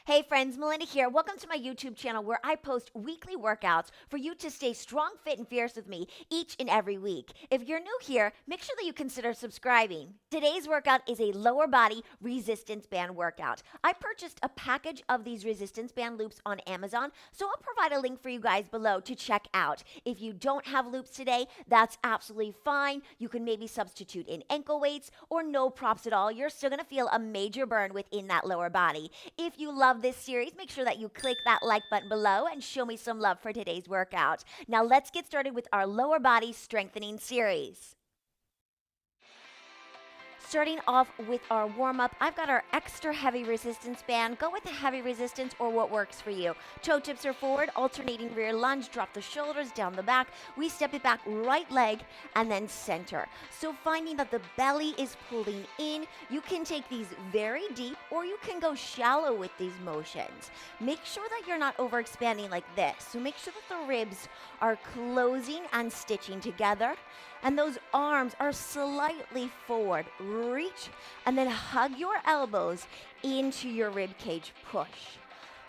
Hey friends, Melinda here. Welcome to my YouTube channel where I post weekly workouts for you to stay strong, fit, and fierce with me each and every week. If you're new here, make sure that you consider subscribing. Today's workout is a lower body resistance band workout. I purchased a package of these resistance band loops on Amazon, so I'll provide a link for you guys below to check out. If you don't have loops today, that's absolutely fine. You can maybe substitute in ankle weights or no props at all. You're still going to feel a major burn within that lower body. If you love this series, make sure that you click that like button below and show me some love for today's workout. Now let's get started with our lower body strengthening series. Starting off with our warm-up, I've got our extra heavy resistance band. Go with the heavy resistance or what works for you. Toe tips are forward, alternating rear lunge, drop the shoulders down the back. We step it back, right leg, and then center. So finding that the belly is pulling in, you can take these very deep or you can go shallow with these motions. Make sure that you're not overexpanding like this. So make sure that the ribs are closing and stitching together. And those arms are slightly forward. Reach and then hug your elbows into your rib cage. Push.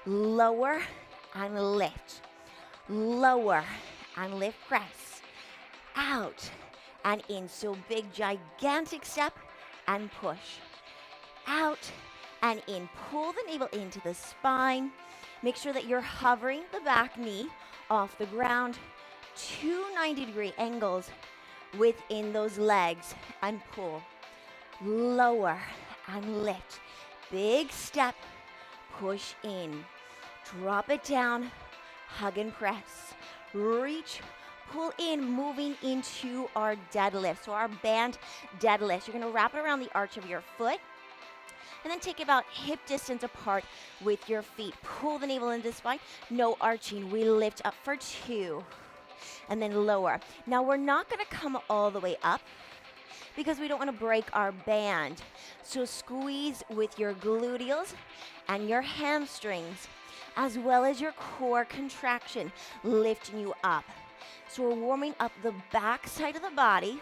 Lower and lift. Lower and lift, press. Out and in. So big, gigantic step and push. Out and in. Pull the navel into the spine. Make sure that you're hovering the back knee off the ground. 2 90-degree angles within those legs and pull. Lower and lift. Big step, push in. Drop it down, hug and press. Reach, pull in, moving into our deadlift. So our band deadlift. You're gonna wrap it around the arch of your foot and then take it about hip distance apart with your feet. Pull the navel into the spine, no arching. We lift up for 2. And then lower. Now we're not gonna come all the way up because we don't wanna break our band. So squeeze with your gluteals and your hamstrings as well as your core contraction, lifting you up. So we're warming up the back side of the body.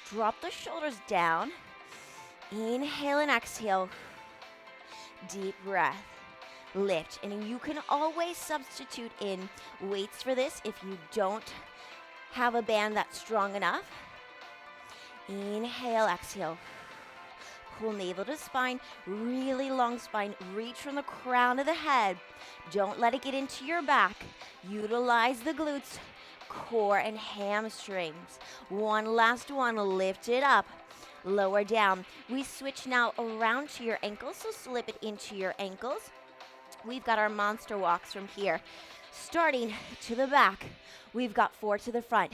Drop the shoulders down. Inhale and exhale. Deep breath. Lift, and you can always substitute in weights for this if you don't have a band that's strong enough. Inhale, exhale. Pull navel to spine, really long spine. Reach from the crown of the head. Don't let it get into your back. Utilize the glutes, core, and hamstrings. One last one, lift it up. Lower down. We switch now around to your ankles, so slip it into your ankles. We've got our monster walks from here. Starting to the back, we've got 4 to the front.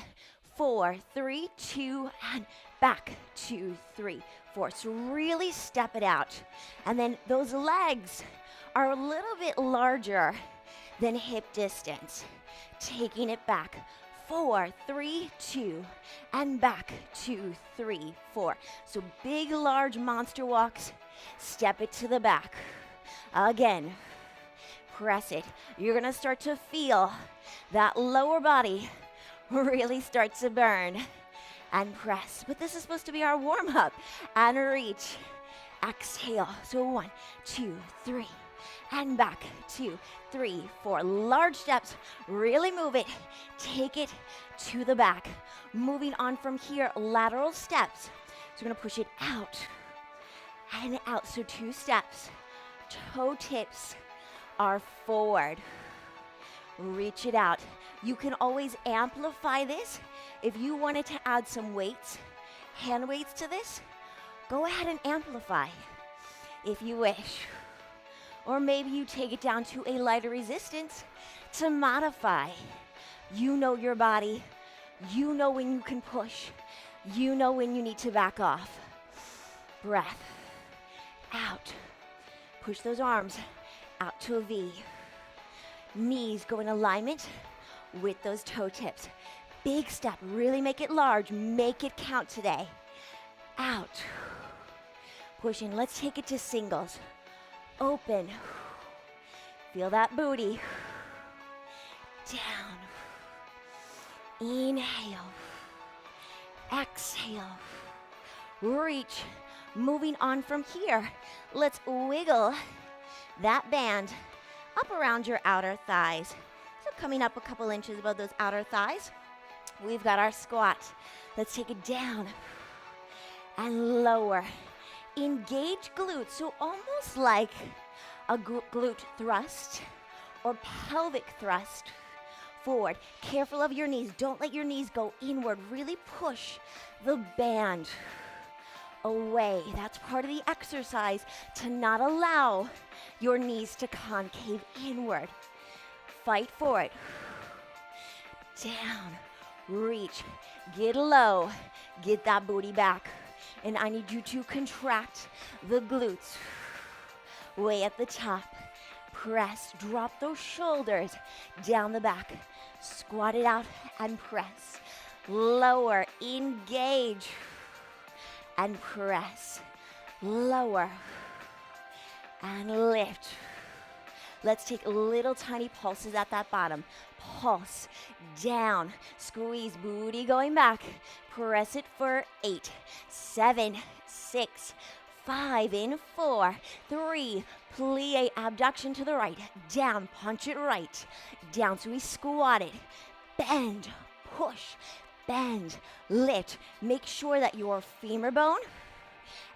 4, 3, 2, and back. 2, 3, 4. So really step it out. And then those legs are a little bit larger than hip distance. Taking it back. 4, 3, 2, and back. 2, 3, 4. So big, large monster walks. Step it to the back. Again. Press it. You're gonna start to feel that lower body really start to burn. And press. But this is supposed to be our warm-up. And reach. Exhale. So 1, 2, 3. And back. 2, 3, 4. Large steps. Really move it. Take it to the back. Moving on from here, lateral steps. So we're gonna push it out and out. So 2 steps. Toe tips are forward. Reach it out. You can always amplify this. If you wanted to add some weights, hand weights to this, go ahead and amplify if you wish. Or maybe you take it down to a lighter resistance to modify. You know your body. You know when you can push. You know when you need to back off. Breath. Out. Push those arms out to a V. Knees go in alignment with those toe tips. Big step, really make it large, make it count today. Out. Push in, let's take it to singles. Open. Feel that booty. Down. Inhale. Exhale. Reach. Moving on from here, let's wiggle that band up around your outer thighs. So coming up a couple inches above those outer thighs, we've got our squat. Let's take it down and lower. Engage glutes, so almost like a glute thrust or pelvic thrust forward. Careful of your knees. Don't let your knees go inward. Really push the band away. That's part of the exercise, to not allow your knees to concave inward. Fight for it. Down, reach, get low, get that booty back. And I need you to contract the glutes. Way at the top. Press, drop those shoulders down the back. Squat it out and press. Lower, engage, and press. Lower, and lift. Let's take little tiny pulses at that bottom. Pulse, down, squeeze, booty going back. Press it for 8, 7, 6, 5, in 4, 3, plie, abduction to the right, down, punch it right, down, so we squat it, bend, push, bend, lift. Make sure that your femur bone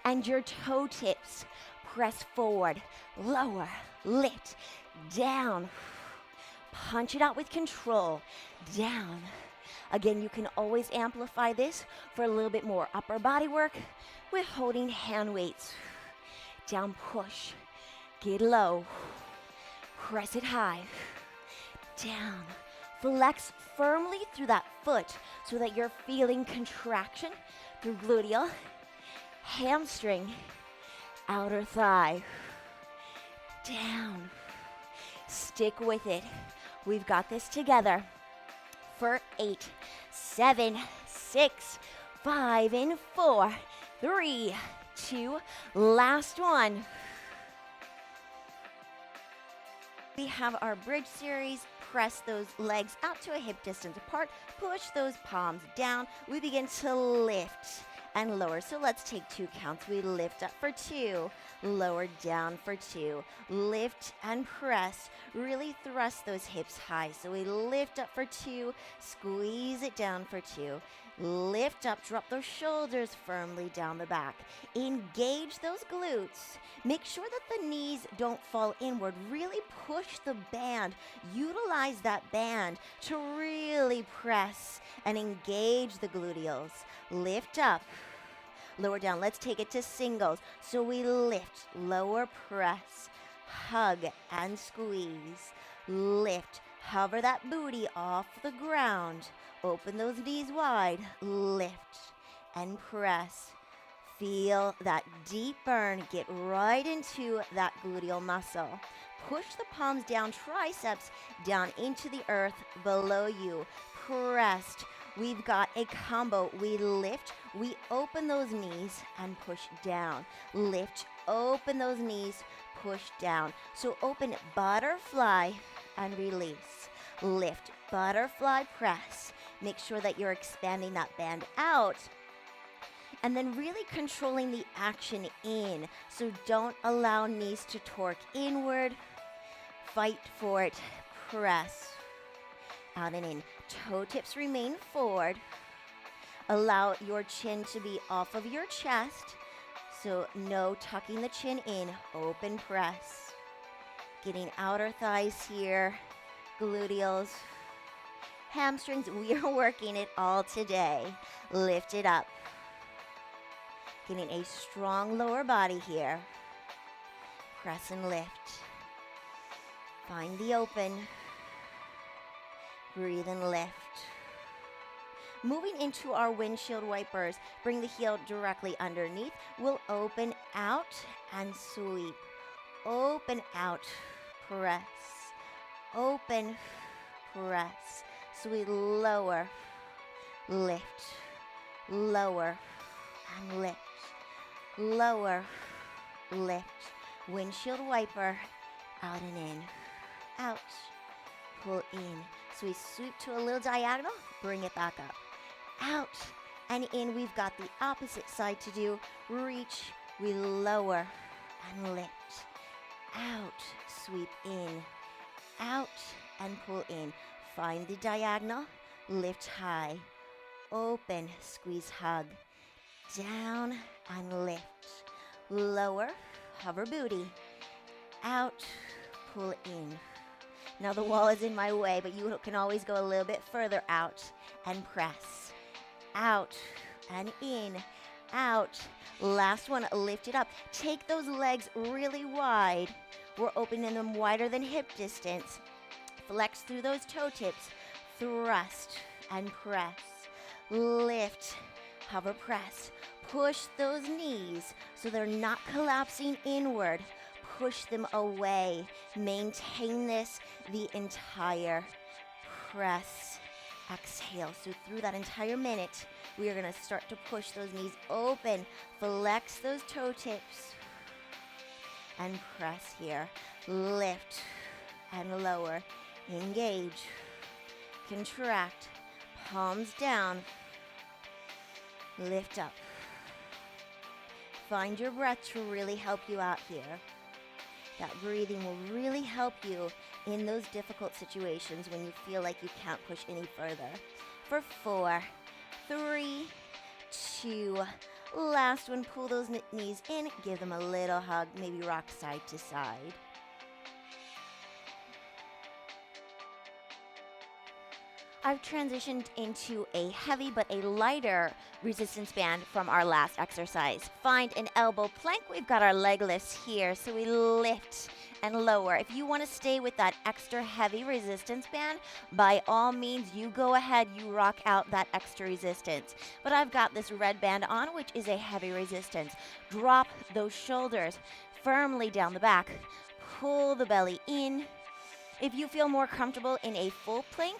and your toe tips press forward, lower, lift, down, punch it out with control, down. Again, you can always amplify this for a little bit more upper body work with holding hand weights. Down, push, get low, press it high, down. Flex firmly through that foot so that you're feeling contraction through gluteal, hamstring, outer thigh, down. Stick with it. We've got this together for 8, 7, 6, 5, and 4, 3, 2, last one. We have our bridge series. Press those legs out to a hip distance apart. Push those palms down. We begin to lift and lower. So let's take 2 counts. We lift up for 2, lower down for 2. Lift and press. Really thrust those hips high. So we lift up for 2, squeeze it down for 2. Lift up, drop those shoulders firmly down the back. Engage those glutes. Make sure that the knees don't fall inward. Really push the band. Utilize that band to really press and engage the gluteals. Lift up, lower down. Let's take it to singles. So we lift, lower, press, hug and squeeze. Lift, hover that booty off the ground. Open those knees wide, lift and press. Feel that deep burn, get right into that gluteal muscle. Push the palms down, triceps down into the earth below you. Pressed. We've got a combo. We lift, we open those knees and push down. Lift, open those knees, push down. So open butterfly and release. Lift, butterfly, press. Make sure that you're expanding that band out. And then really controlling the action in. So don't allow knees to torque inward. Fight for it. Press. Out and in. Toe tips remain forward. Allow your chin to be off of your chest. So no tucking the chin in. Open press. Getting outer thighs here. Gluteals. Hamstrings. We are working it all today. Lift it up. Getting a strong lower body here. Press and lift. Find the open. Breathe and lift. Moving into our windshield wipers, bring the heel directly underneath. We'll open out and sweep. Open out, press. Open, press. So we lower, lift, lower, and lift. Lower, lift. Windshield wiper, out and in. Out, pull in. So we sweep to a little diagonal, bring it back up. Out and in. We've got the opposite side to do. Reach, we lower and lift. Out, sweep in, out, and pull in. Find the diagonal, lift high, open, squeeze, hug, down, and lift. Lower, hover booty, out, pull in. Now the wall is in my way, but you can always go a little bit further out and press. Out and in, out. Last one, lift it up. Take those legs really wide. We're opening them wider than hip distance. Flex through those toe tips. Thrust and press. Lift, hover, press. Push those knees so they're not collapsing inward. Push them away. Maintain this the entire press. Exhale. So through that entire minute, we are going to start to push those knees open. Flex those toe tips. And press here. Lift and lower. Engage. Contract. Palms down. Lift up. Find your breath to really help you out here. That breathing will really help you in those difficult situations when you feel like you can't push any further. For 4, 3, 2, last one, pull those knees in, give them a little hug, maybe rock side to side. I've transitioned into a heavy but a lighter resistance band from our last exercise. Find an elbow plank. We've got our leg lifts here, so we lift and lower. If you want to stay with that extra heavy resistance band, by all means, you go ahead, you rock out that extra resistance. But I've got this red band on, which is a heavy resistance. Drop those shoulders firmly down the back. Pull the belly in. If you feel more comfortable in a full plank,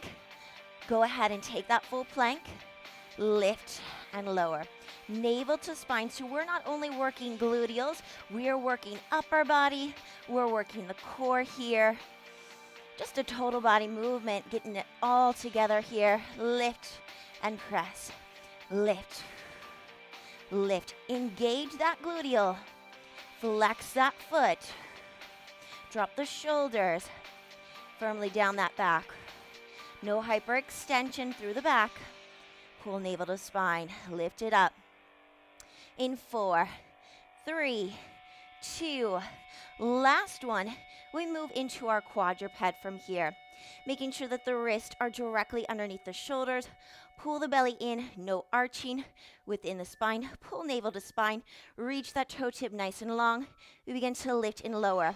go ahead and take that full plank, lift and lower. Navel to spine, so we're not only working gluteals, we are working upper body, we're working the core here. Just a total body movement, getting it all together here. Lift and press, lift, lift. Engage that gluteal, flex that foot, drop the shoulders firmly down that back. No hyperextension through the back. Pull navel to spine. Lift it up. In 4, 3, 2. Last one. We move into our quadruped from here. Making sure that the wrists are directly underneath the shoulders. Pull the belly in. No arching within the spine. Pull navel to spine. Reach that toe tip nice and long. We begin to lift and lower.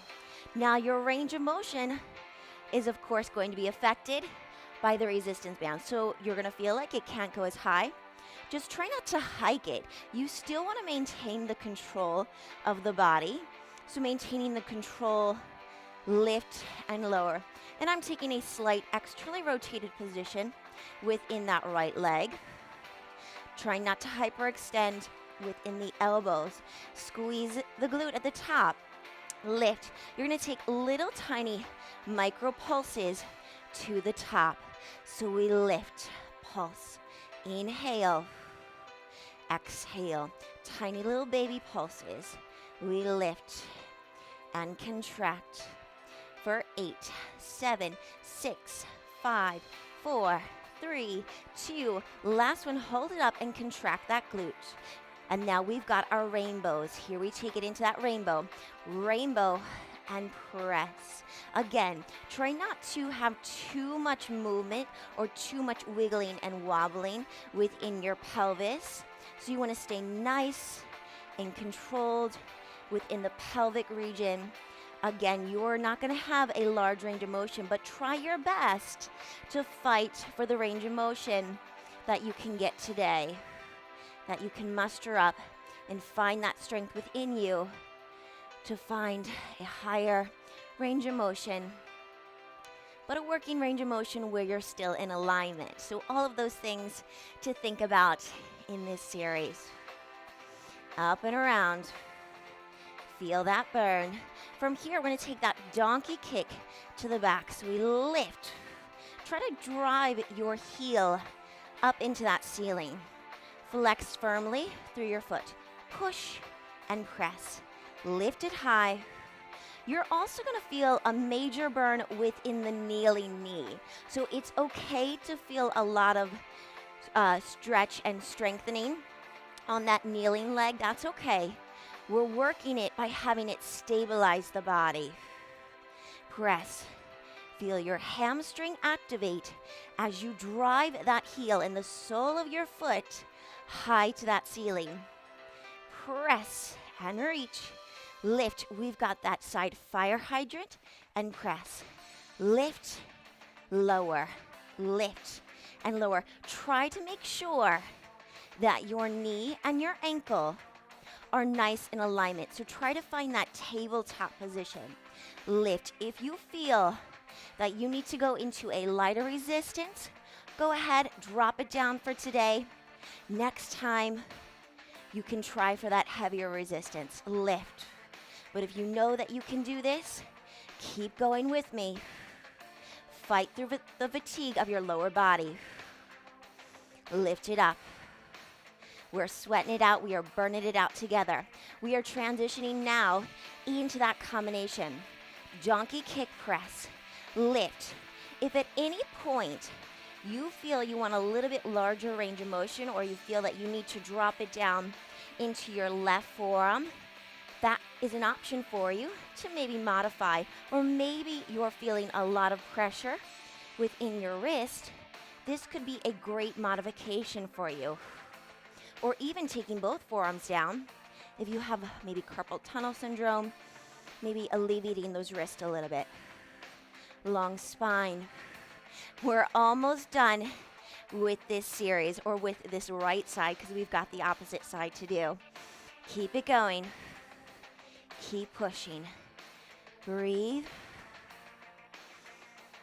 Now your range of motion is of course going to be affected by the resistance band. So you're gonna feel like it can't go as high. Just try not to hike it. You still wanna maintain the control of the body. So maintaining the control, lift and lower. And I'm taking a slight externally rotated position within that right leg. Try not to hyperextend within the elbows. Squeeze the glute at the top. Lift. You're gonna take little tiny micro pulses to the top. So we lift, pulse, inhale, exhale, tiny little baby pulses. We lift and contract for 8, 7, 6, 5, 4, 3, 2. Last one, hold it up and contract that glute. And now we've got our rainbows. Here we take it into that rainbow. Rainbow and press. Again, try not to have too much movement or too much wiggling and wobbling within your pelvis. So you want to stay nice and controlled within the pelvic region. Again, you're not going to have a large range of motion, but try your best to fight for the range of motion that you can get today, that you can muster up and find that strength within you to find a higher range of motion, but a working range of motion where you're still in alignment. So all of those things to think about in this series. Up and around. Feel that burn. From here, we're going to take that donkey kick to the back. So we lift. Try to drive your heel up into that ceiling. Flex firmly through your foot. Push and press. Lift it high. You're also going to feel a major burn within the kneeling knee. So it's okay to feel a lot of stretch and strengthening on that kneeling leg. That's okay. We're working it by having it stabilize the body. Press. Feel your hamstring activate as you drive that heel and the sole of your foot high to that ceiling. Press and reach. Lift. We've got that side fire hydrant and press. Lift, lower, lift, and lower. Try to make sure that your knee and your ankle are nice in alignment. So try to find that tabletop position. Lift. If you feel that you need to go into a lighter resistance, go ahead, drop it down for today. Next time, you can try for that heavier resistance. Lift. But if you know that you can do this, keep going with me. Fight through the fatigue of your lower body. Lift it up. We're sweating it out. We are burning it out together. We are transitioning now into that combination. Donkey kick press. Lift. If at any point you feel you want a little bit larger range of motion, or you feel that you need to drop it down into your left forearm, that is an option for you to maybe modify. Or maybe you're feeling a lot of pressure within your wrist. This could be a great modification for you. Or even taking both forearms down. If you have maybe carpal tunnel syndrome, maybe alleviating those wrists a little bit. Long spine. We're almost done with this series, or with this right side, because we've got the opposite side to do. Keep it going. Keep pushing. Breathe.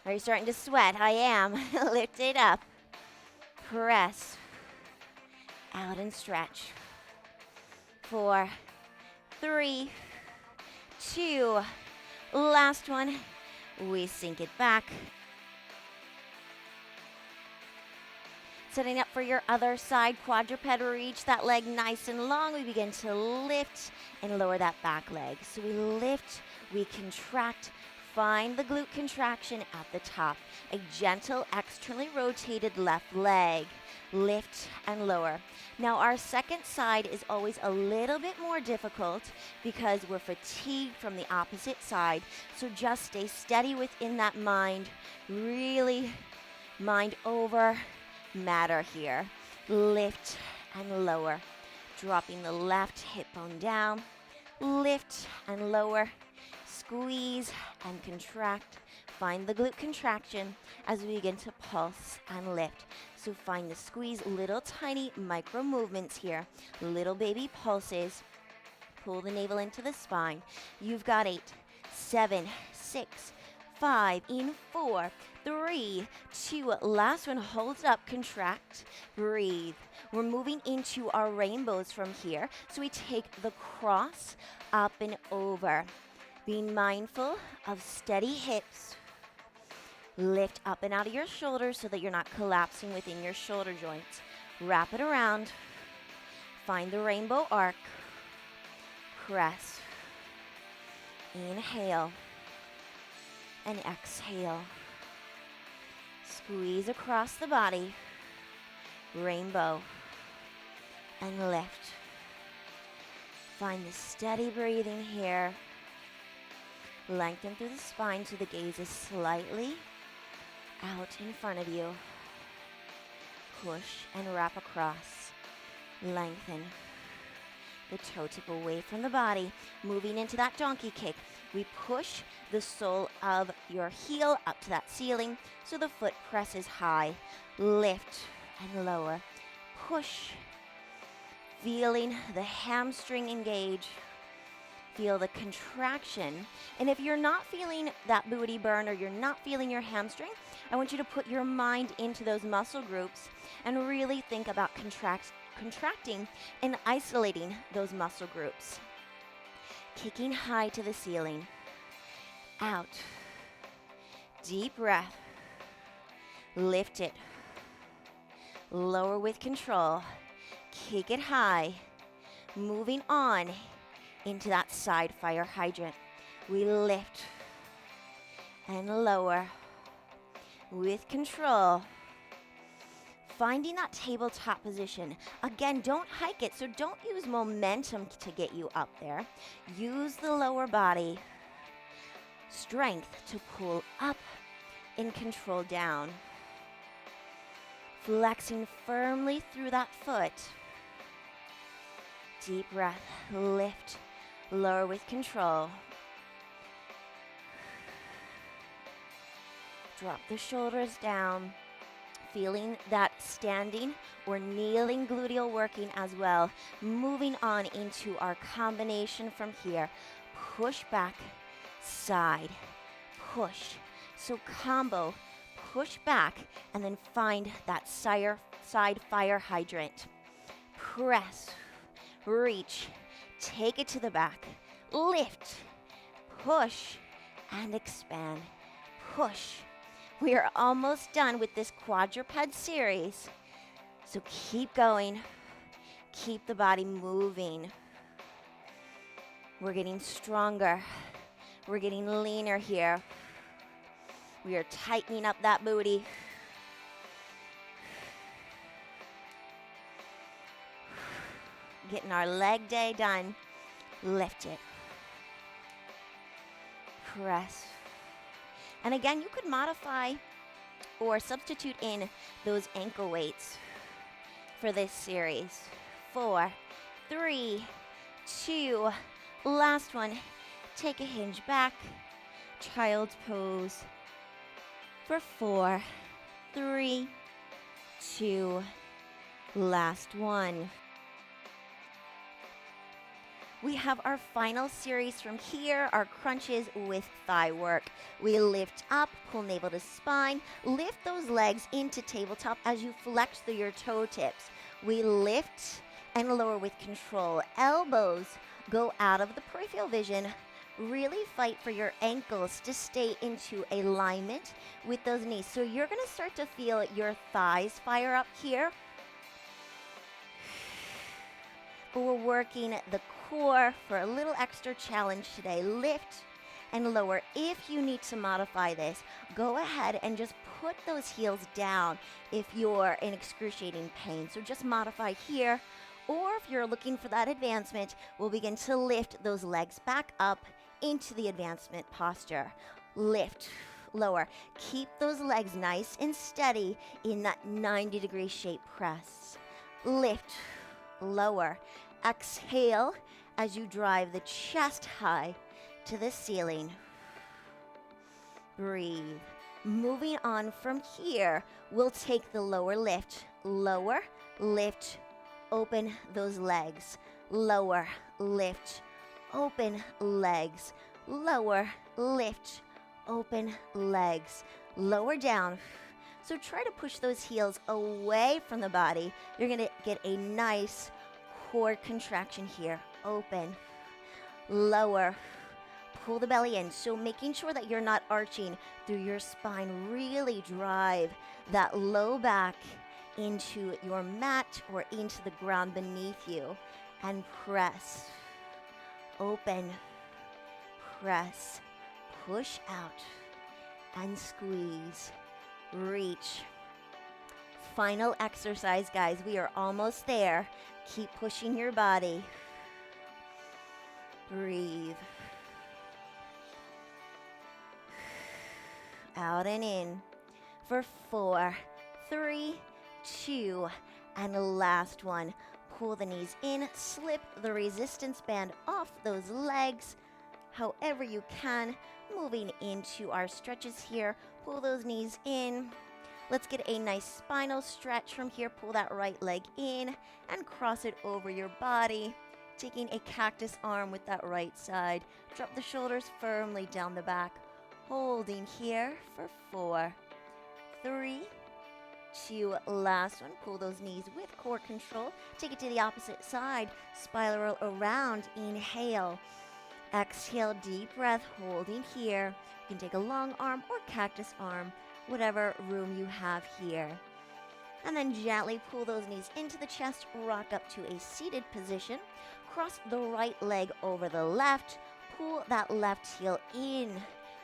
Are you starting to sweat? I am. Lift it up. Press. Out and stretch. 4, 3, 2. Last one. We sink it back. Setting up for your other side, quadruped. Reach that leg nice and long. We begin to lift and lower that back leg. So we lift, we contract, find the glute contraction at the top. A gentle externally rotated left leg. Lift and lower. Now our second side is always a little bit more difficult because we're fatigued from the opposite side. So just stay steady within that mind. Really mind over matter here. Lift and lower. Dropping the left hip bone down. Lift and lower. Squeeze and contract. Find the glute contraction as we begin to pulse and lift. So find the squeeze, little tiny micro movements here, little baby pulses. Pull the navel into the spine. You've got 8, 7, 6, 5, in 4, 3, 2, last one, hold up, contract, breathe. We're moving into our rainbows from here. So we take the cross up and over. Being mindful of steady hips. Lift up and out of your shoulders so that you're not collapsing within your shoulder joints. Wrap it around. Find the rainbow arc. Press. Inhale. And exhale. Squeeze across the body. Rainbow. And lift. Find the steady breathing here. Lengthen through the spine so the gaze is slightly out in front of you. Push and wrap across. Lengthen. The toe tip away from the body. Moving into that donkey kick. We push the sole of your heel up to that ceiling so the foot presses high. Lift and lower. Push. Feeling the hamstring engage. Feel the contraction. And if you're not feeling that booty burn, or you're not feeling your hamstring, I want you to put your mind into those muscle groups and really think about contracting and isolating those muscle groups. Kicking high to the ceiling. Out. Deep breath. Lift it. Lower with control. Kick it high. Moving on into that side fire hydrant. We lift and lower with control. Finding that tabletop position. Again, don't hike it, so don't use momentum to get you up there. Use the lower body strength to pull up and control down. Flexing firmly through that foot. Deep breath, lift, lower with control. Drop the shoulders down. Feeling that standing or kneeling gluteal working as well. Moving on into our combination from here. Push back, side, push. So combo, push back, and then find that side fire hydrant. Press, reach, take it to the back, lift, push, and expand. Push. We are almost done with this quadruped series. So keep going. Keep the body moving. We're getting stronger. We're getting leaner here. We are tightening up that booty. Getting our leg day done. Lift it. Press. And again, you could modify or substitute in those ankle weights for this series. 4, 3, 2, last one. Take a hinge back, child's pose for 4, 3, 2, last one. We have our final series from here, our crunches with thigh work. We lift up, pull navel to spine, lift those legs into tabletop as you flex through your toe tips. We lift and lower with control. Elbows go out of the peripheral vision. Really fight for your ankles to stay into alignment with those knees. So you're gonna start to feel your thighs fire up here. But we're working the core for a little extra challenge today. Lift and lower. If you need to modify this, go ahead and just put those heels down if you're in excruciating pain. So just modify here. Or if you're looking for that advancement, we'll begin to lift those legs back up into the advancement posture. Lift, lower. Keep those legs nice and steady in that 90-degree shape press. Lift, lower. Exhale as you drive the chest high to the ceiling. Breathe. Moving on from here, we'll take the lower lift. Lower, lift, open those legs. Lower, lift, open legs. Lower, lift, open legs. Lower down. So try to push those heels away from the body. You're going to get a nice core contraction here. Open, lower, pull the belly in. So making sure that you're not arching through your spine. Really drive that low back into your mat or into the ground beneath you. And press, open, press, push out, and squeeze, reach. Final exercise, guys. We are almost there. Keep pushing your body. Breathe. Out and in for 4, 3, 2, and the last one. Pull the knees in, slip the resistance band off those legs however you can. Moving into our stretches here. Pull those knees in. Let's get a nice spinal stretch from here. Pull that right leg in and cross it over your body. Taking a cactus arm with that right side. Drop the shoulders firmly down the back. Holding here for 4, 3, 2, last one. Pull those knees with core control. Take it to the opposite side. Spiral around. Inhale. Exhale, deep breath, holding here. You can take a long arm or cactus arm, whatever room you have here. And then gently pull those knees into the chest, rock up to a seated position. Cross the right leg over the left. pull that left heel in,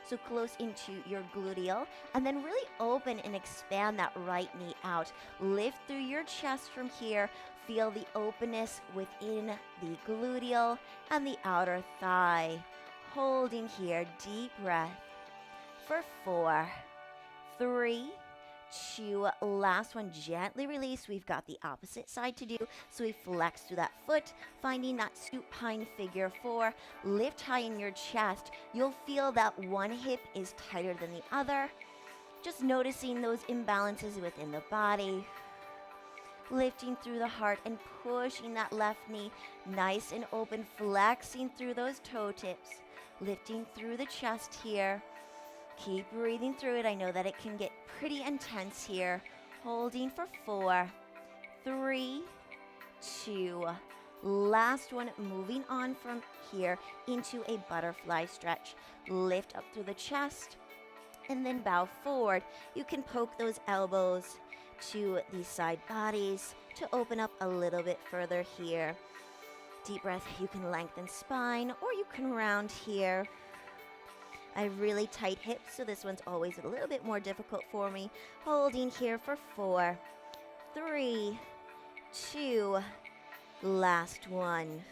so close into your gluteal, and then really open and expand that right knee out. Lift through your chest from here. Feel the openness within the gluteal and the outer thigh. Holding here, deep breath for 4, 3, 2, last one, gently release. We've got the opposite side to do, so we flex through that foot, finding that supine figure 4. Lift high in your chest. You'll feel that one hip is tighter than the other. Just noticing those imbalances within the body. Lifting through the heart and pushing that left knee nice and open, flexing through those toe tips. Lifting through the chest here. Keep breathing through it. I know that it can get pretty intense here. Holding for 4, 3, 2. Last one, moving on from here into a butterfly stretch. Lift up through the chest and then bow forward. You can poke those elbows to the side bodies to open up a little bit further here. Deep breath. You can lengthen spine or you can round here. I have really tight hips, so this one's always a little bit more difficult for me. Holding here for 4, 3, 2, last one.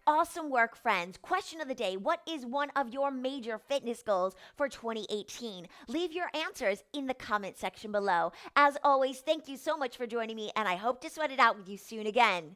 Awesome work, friends. Question of the day: what is one of your major fitness goals for 2018? Leave your answers in the comment section below. As always, thank you so much for joining me, and I hope to sweat it out with you soon again.